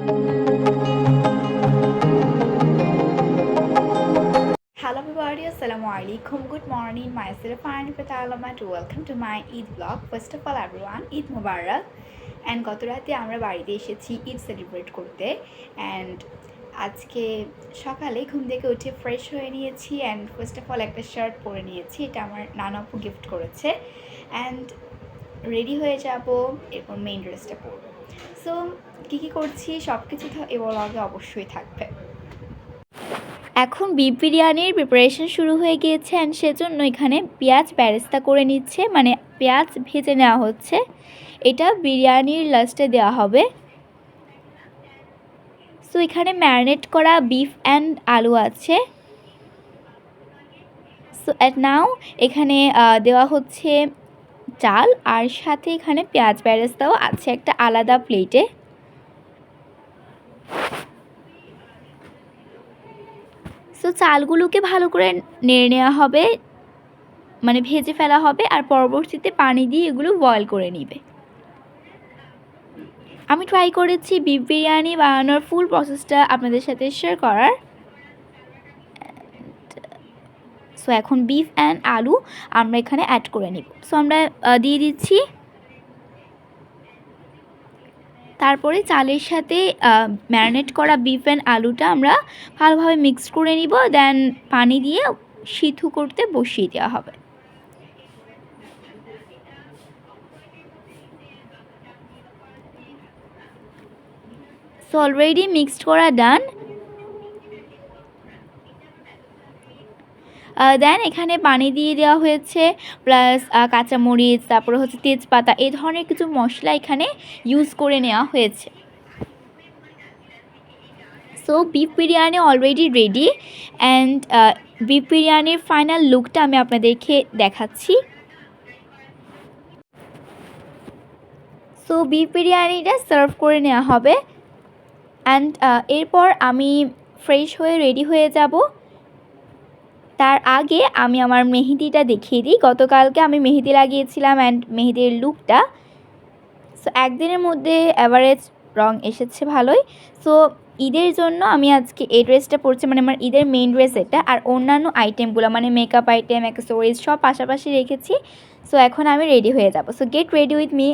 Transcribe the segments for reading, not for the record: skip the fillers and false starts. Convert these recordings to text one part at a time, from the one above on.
Hello everybody, Assalamualaikum. Good morning, myself Annie Fatalamat. Welcome to my Eid vlog. First of all everyone, Eid Mubarak. And গত রাতে আমরা বাড়িতে এসেছি Eid celebrate করতে and আজকে সকালে ঘুম থেকে উঠে ফ্রেশ হয়ে নিয়েছি অ্যান্ড ফার্স্ট অফ অল একটা শার্ট পরে নিয়েছি, এটা আমার নানা আপু গিফট করেছে অ্যান্ড রেডি হয়ে যাব, এরপর মেইন ড্রেসটা পরবো। সো কী করছি সব কিছু এই ব্লগে অবশ্যই থাকবে। এখন বিফ বিরিয়ানির প্রিপারেশন শুরু হয়ে গিয়েছে অ্যান্ড সেজন্য এখানে পেঁয়াজ বেরেস্তা করে নিচ্ছে, মানে পেঁয়াজ ভেজে নেওয়া হচ্ছে। এটা বিরিয়ানির লাস্টে দেওয়া হবে। সো এখানে ম্যারিনেট করা বিফ অ্যান্ড আলু আছে। সো অ্যাট নাও এখানে দেওয়া হচ্ছে চাল, আর সাথে এখানে পেঁয়াজ বেরেস্তাও আছে একটা আলাদা প্লেটে। সো চালগুলোকে ভালো করে নেড়ে নেওয়া হবে, মানে ভেজে ফেলা হবে, আর পরবর্তীতে পানি দিয়ে এগুলো বয়েল করে নিবে। আমি ট্রাই করেছি বিফ বিরিয়ানি বানানোর ফুল প্রসেসটা আপনাদের সাথে শেয়ার করার। সো এখন বিফ অ্যান্ড আলু আমরা এখানে অ্যাড করে নিব। সো আমরা দিয়ে দিচ্ছি, তারপরে চালের সাথে ম্যারিনেট করা বিফ অ্যান্ড আলুটা আমরা ভালোভাবে মিক্স করে নিব, দেন পানি দিয়ে সিদ্ধ করতে বসিয়ে দেওয়া হবে। সো অলরেডি মিক্সড করা ডান। দেন এখানে পানি দিয়ে দেওয়া হয়েছে, প্লাস কাঁচামরিচ, তারপরে হচ্ছে তেজপাতা, এই ধরনের কিছু মশলা এখানে ইউজ করে নেওয়া হয়েছে। So beef biryani already ready and beef বিরিয়ানির ফাইনাল লুকটা আমি আপনাদেরকে দেখাচ্ছি। সো বিফ বিরিয়ানিটা সার্ভ করে নেওয়া হবে অ্যান্ড এরপর আমি ফ্রেশ হয়ে রেডি হয়ে যাব। তার আগে আমি আমার মেহেদিটা দেখিয়ে দিই। গতকালকে আমি মেহেদি লাগিয়েছিলাম অ্যান্ড মেহেদির লুকটা, সো একদিনের মধ্যে অ্যাভারেজ রং এসেছে ভালোই। সো ঈদের জন্য আমি আজকে এই ড্রেসটা পরছি, মানে আমার ঈদের মেইন ড্রেস এটা, আর অন্যান্য আইটেমগুলো মানে মেকআপ আইটেম, অ্যাক্সেসরিজ সব পাশাপাশি রেখেছি। সো এখন আমি রেডি হয়ে যাব। So get ready with me,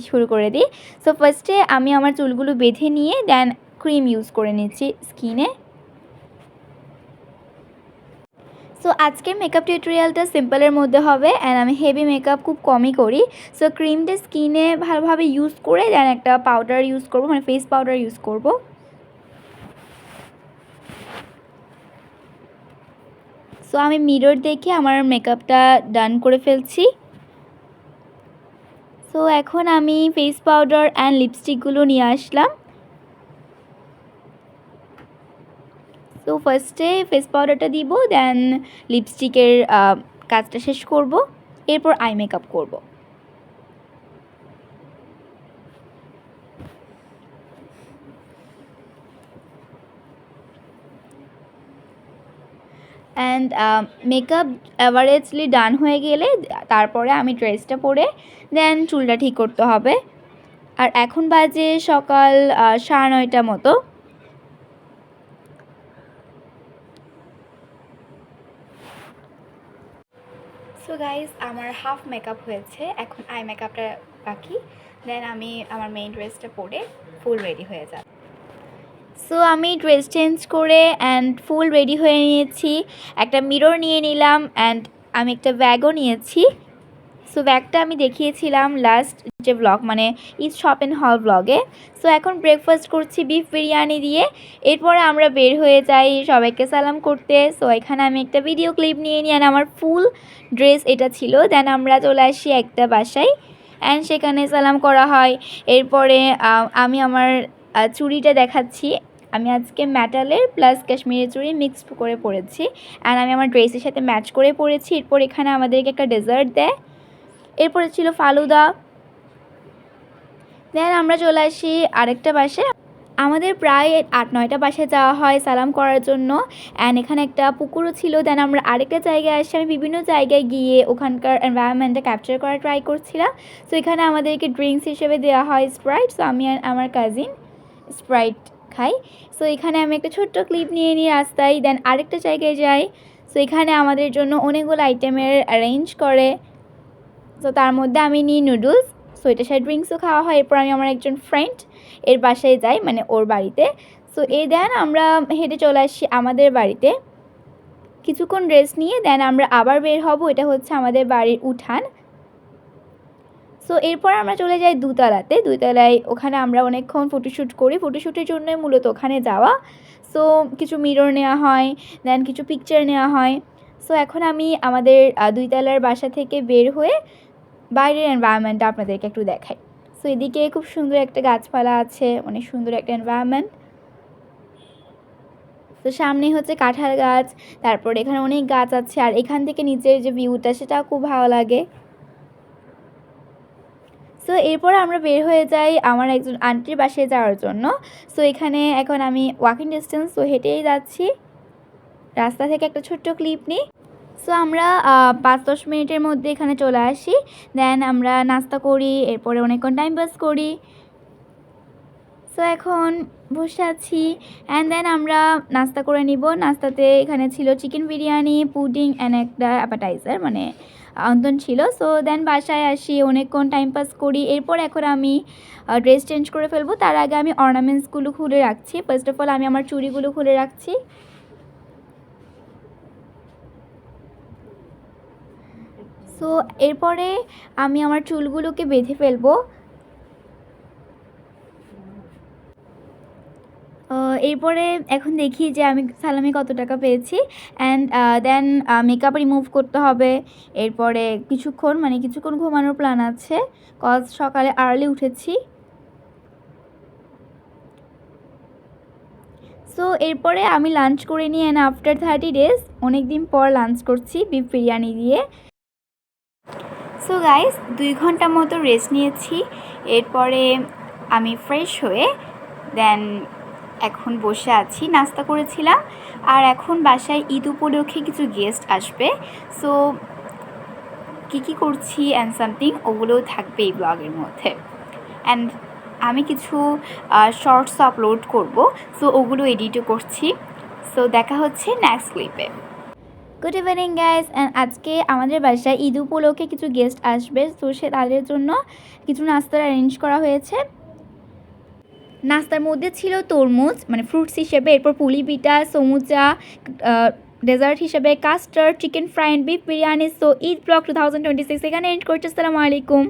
শুরু করে দিই। সো ফার্স্টে আমি আমার চুলগুলো বেঁধে নিয়ে দেন ক্রিম ইউজ করে নিচ্ছি স্কিনে। সো আজকের মেকআপ টিউটোরিয়ালটা সিম্পলের মধ্যে হবে অ্যান্ড আমি হেভি মেকআপ খুব কমই করি। সো ক্রিমটা স্কিনে ভালোভাবে ইউজ করে দেন একটা পাউডার ইউজ করব, মানে ফেস পাউডার ইউজ করব। সো আমি মিরর দেখে আমার মেকআপটা ডান করে ফেলছি। সো এখন আমি ফেস পাউডার অ্যান্ড লিপস্টিকগুলো নিয়ে আসলাম। তো ফার্স্টে ফেস পাউডারটা দিব, দেন লিপস্টিকের কাজটা শেষ করব, এরপর আই মেকআপ করব। অ্যান্ড মেকআপ অ্যাভারেজলি ডান হয়ে গেলে তারপরে আমি ড্রেসটা পরে দেন চুলটা ঠিক করতে হবে। আর এখন বাজে সকাল 9:30 মতো। সো গাইজ আমার হাফ মেকআপ হয়েছে, এখন আই মেকআপটা বাকি, দেন আমি আমার মেইন ড্রেসটা পরে ফুল রেডি হয়ে যাব। সো আমি ড্রেস চেঞ্জ করে অ্যান্ড ফুল রেডি হয়ে নিয়েছি, একটা মিরর নিয়ে নিলাম অ্যান্ড আমি একটা ব্যাগও নিয়েছি। সো ব্যাগটা আমি দেখিয়েছিলাম লাস্ট যে ব্লগ, মানে ঈদ শপ অ্যান্ড হল ব্লগে। সো এখন ব্রেকফাস্ট করছি বিফ বিরিয়ানি দিয়ে, এরপরে আমরা বের হয়ে যাই সবাইকে সালাম করতে। সো এখানে আমি একটা ভিডিও ক্লিপ নিয়ে নিই, আমার ফুল ড্রেস এটা ছিল। দেন আমরা চলে আসি একটা বাসায় অ্যান্ড সেখানে সালাম করা হয়। এরপরে আমি আমার চুড়িটা দেখাচ্ছি, আমি আজকে ম্যাটালের প্লাস কাশ্মীরি চুড়ি মিক্সড করে পরেছি অ্যান্ড আমি আমার ড্রেসের সাথে ম্যাচ করে পরেছি। এরপর এখানে আমাদেরকে একটা ডেজার্ট দেয়, এরপরে ছিল ফালুদা। দেন আমরা চলে আসি আরেকটা বাসায়, আমাদের প্রায় 8-9টা বাসায় যাওয়া হয় সালাম করার জন্য অ্যান্ড এখানে একটা পুকুরও ছিল। দেন আমরা আরেকটা জায়গায় আসি, আমি বিভিন্ন জায়গায় গিয়ে ওখানকার এনভায়রনমেন্টটা ক্যাপচার করার ট্রাই করছিলাম। সো এখানে আমাদেরকে ড্রিঙ্কস হিসেবে দেওয়া হয় স্প্রাইট। সো আমি আর আমার কাজিন স্প্রাইট খাই। সো এখানে আমি একটা ছোট্ট ক্লিপ নিয়ে নিই রাস্তায়, দেন আরেকটা জায়গায় যাই। সো এখানে আমাদের জন্য অনেকগুলো আইটেমের অ্যারেঞ্জ করে। সো তার মধ্যে আমি নিই নুডলস। সো এটার সাথে ড্রিঙ্কসও খাওয়া হয়। এরপর আমি আমার একজন ফ্রেন্ড এর বাসায় যাই, মানে ওর বাড়িতে। সো এই দেন আমরা হেঁটে চলে আসি আমাদের বাড়িতে, কিছুক্ষণ রেস্ট নিয়ে দেন আমরা আবার বের হব। এটা হচ্ছে আমাদের বাড়ির উঠান। সো এরপর আমরা চলে যাই দুতলাতে। দুতলায় ওখানে আমরা অনেকক্ষণ ফটোশ্যুট করি। ফটোশ্যুটের জন্যই মূলত ওখানে যাওয়া। সো কিছু মিরর নেওয়া হয়, দেন কিছু পিকচার নেওয়া হয়। সো এখন আমি আমাদের দুইতলার বাসা থেকে বের হয়ে বাইরের এনভায়রনমেন্টটা আপনাদেরকে একটু দেখাই। সো এদিকে খুব সুন্দর একটা গাছপালা আছে, অনেক সুন্দর একটা এনভায়রনমেন্ট। তো সামনে হচ্ছে কাঁঠাল গাছ, তারপর এখানে অনেক গাছ আছে, আর এখান থেকে নিচের যে ভিউটা সেটাও খুব ভালো লাগে। সো এরপর আমরা বের হয়ে যাই আমার একজন আন্টির বাসায় যাওয়ার জন্য। সো এখানে এখন আমি ওয়াকিং ডিস্টেন্স, তো হেঁটেই যাচ্ছি। রাস্তা থেকে একটা ছোট্ট ক্লিপ নিই। সো আমরা 5-10 মিনিটের মধ্যে এখানে চলে আসি। দেন আমরা নাস্তা করি, এরপরে অনেকক্ষণ টাইম পাস করি। সো এখন বসে আছি অ্যান্ড দেন আমরা নাস্তা করে নিব। নাস্তাতে এখানে ছিল চিকেন বিরিয়ানি, পুডিং অ্যান্ড একটা অ্যাপাটাইজার, মানে অন্তন ছিল। সো দেন বাসায় আসি, অনেকক্ষণ টাইম পাস করি। এরপর এখন আমি ড্রেস চেঞ্জ করে ফেলবো। তার আগে আমি অর্নামেন্টসগুলো খুলে রাখছি। ফার্স্ট অফ অল আমি আমার চুড়িগুলো খুলে রাখছি। সো এরপরে আমি আমার চুলগুলোকে বেঁধে ফেলবো। এরপরে এখন দেখি যে আমি সালামি কত টাকা পেয়েছি অ্যান্ড দেন মেকআপ রিমুভ করতে হবে। এরপরে কিছুক্ষণ ঘুমানোর প্ল্যান আছে, কজ সকালে আর্লি উঠেছি। সো এরপরে আমি লাঞ্চ করে নিই অ্যান্ড আফটার 30 days অনেক দিন পর লাঞ্চ করছি বিফ বিরিয়ানি দিয়ে। সো গাইস 2 ঘন্টা মতো রেস্ট নিয়েছি। এরপরে আমি ফ্রেশ হয়ে দেন এখন বসে আছি, নাস্তা করেছিলাম। আর এখন বাসায় ঈদ উপলক্ষে কিছু গেস্ট আসবে। সো কী করছি অ্যান্ড সামথিং ওগুলোও থাকবে এই ব্লগের মধ্যে। অ্যান্ড আমি কিছু শর্টস আপলোড করব, সো ওগুলো এডিটও করছি। সো দেখা হচ্ছে নেক্সট ক্লিপে। গুড ইভিনিং গাইজ, অ্যান্ড আজকে আমাদের বাসায় ঈদ উপলক্ষে কিছু গেস্ট আসবে। তো তাদের জন্য কিছু নাস্তার অ্যারেঞ্জ করা হয়েছে। নাস্তার মধ্যে ছিল তরমুজ, মানে ফ্রুটস হিসেবে, এরপর পুলি পিঠা, সমুচা, ডেজার্ট হিসেবে custard, chicken fry and beef biryani. So Eid blog 2026 এখানে এন্ড করছি। আসসালামু আলাইকুম।